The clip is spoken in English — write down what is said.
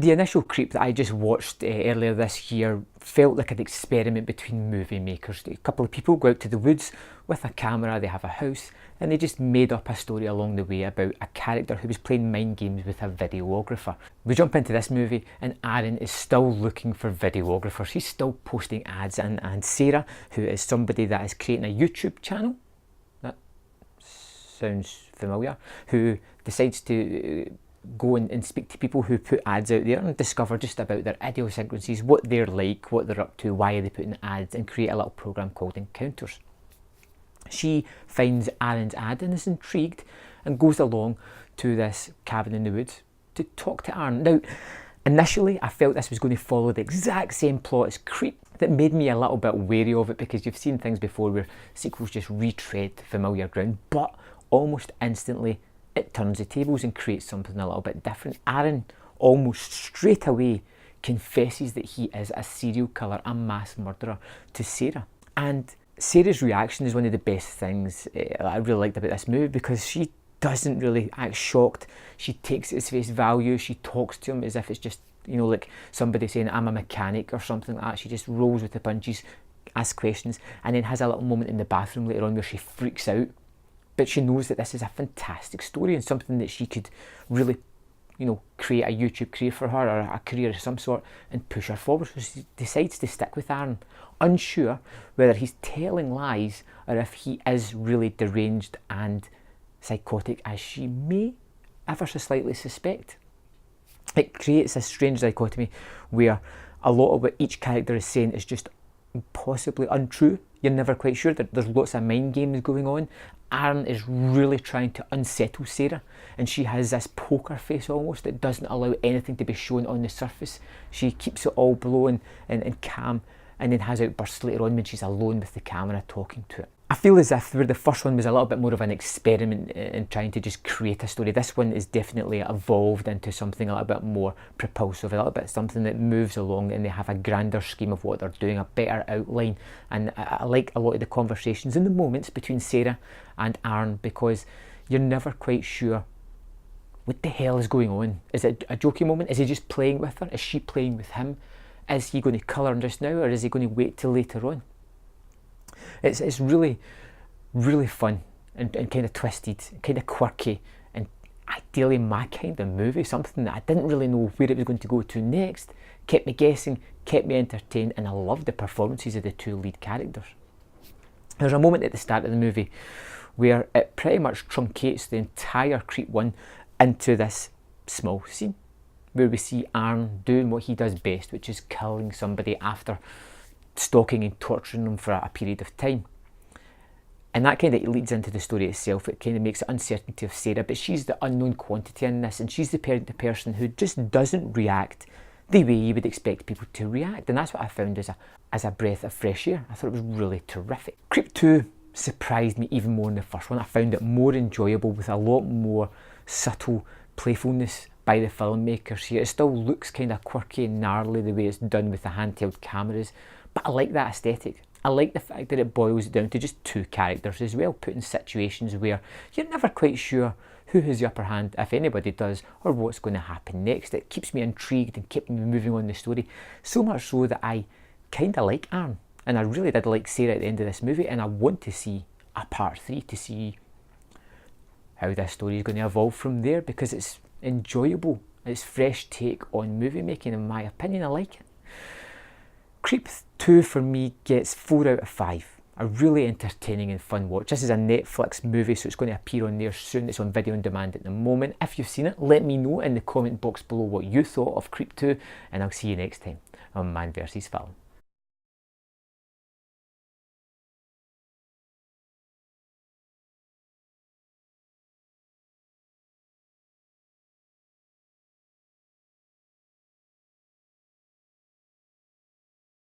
The initial Creep that I just watched earlier this year felt like an experiment between movie makers. A couple of people go out to the woods with a camera, they have a house, and they just made up a story along the way about a character who was playing mind games with a videographer. We jump into this movie and Aaron is still looking for videographers. He's still posting ads, and Sarah, who is somebody that is creating a YouTube channel, that sounds familiar, who decides to go and speak to people who put ads out there and discover just about their idiosyncrasies, what they're like, what they're up to, why are they putting ads, and create a little program called Encounters. She finds Aaron's ad and is intrigued and goes along to this cabin in the woods to talk to Aaron. Now, initially I felt this was going to follow the exact same plot as Creep. That made me a little bit wary of it, because you've seen things before where sequels just retread familiar ground, but almost instantly it turns the tables and creates something a little bit different. Aaron almost straight away confesses that he is a serial killer, a mass murderer, to Sarah. And Sarah's reaction is one of the best things that I really liked about this movie, because she doesn't really act shocked. She takes it as face value. She talks to him as if it's just, you know, like somebody saying, I'm a mechanic or something like that. She just rolls with the punches, asks questions, and then has a little moment in the bathroom later on where she freaks out. But she knows that this is a fantastic story and something that she could really, you know, create a YouTube career for her, or a career of some sort, and push her forward. So she decides to stick with Aaron, unsure whether he's telling lies or if he is really deranged and psychotic, as she may ever so slightly suspect. It creates a strange dichotomy where a lot of what each character is saying is just possibly untrue. You're never quite sure. There's lots of mind games going on. Aaron is really trying to unsettle Sarah, and she has this poker face almost that doesn't allow anything to be shown on the surface. She keeps it all below and calm, and then has outbursts later on when she's alone with the camera talking to it. I feel as if where the first one was a little bit more of an experiment in trying to just create a story, this one is definitely evolved into something a little bit more propulsive, a little bit something that moves along, and they have a grander scheme of what they're doing, a better outline. And I like a lot of the conversations and the moments between Sarah and Aaron, because you're never quite sure what the hell is going on. Is it a joking moment? Is he just playing with her? Is she playing with him? Is he going to kill her just now, or is he going to wait till later on? It's really, really fun and kind of twisted, kind of quirky, and ideally my kind of movie, something that I didn't really know where it was going to go to next. Kept me guessing, kept me entertained, and I loved the performances of the two lead characters. There's a moment at the start of the movie where it pretty much truncates the entire Creep 1 into this small scene, where we see Aaron doing what he does best, which is killing somebody after stalking and torturing them for a period of time. And that kind of leads into the story itself. It kind of makes the uncertainty of Sarah, but she's the unknown quantity in this, and she's the person who just doesn't react the way you would expect people to react. And that's what I found as a breath of fresh air. I thought it was really terrific. Creep 2 surprised me even more than the first one. I found it more enjoyable, with a lot more subtle playfulness by the filmmakers here. It still looks kind of quirky and gnarly the way it's done with the handheld cameras, but I like that aesthetic. I like the fact that it boils it down to just two characters as well, put in situations where you're never quite sure who has the upper hand, if anybody does, or what's going to happen next. It keeps me intrigued and keeps me moving on the story, so much so that I kind of like Aaron, and I really did like Sarah at the end of this movie, and I want to see a part 3 to see how this story is going to evolve from there, because it's enjoyable. It's fresh take on movie making, in my opinion. I like it. Creep 2 for me gets 4 out of 5. A really entertaining and fun watch. This is a Netflix movie, so it's going to appear on there soon. It's on video on demand at the moment. If you've seen it, let me know in the comment box below what you thought of Creep 2, and I'll see you next time on Man vs Film.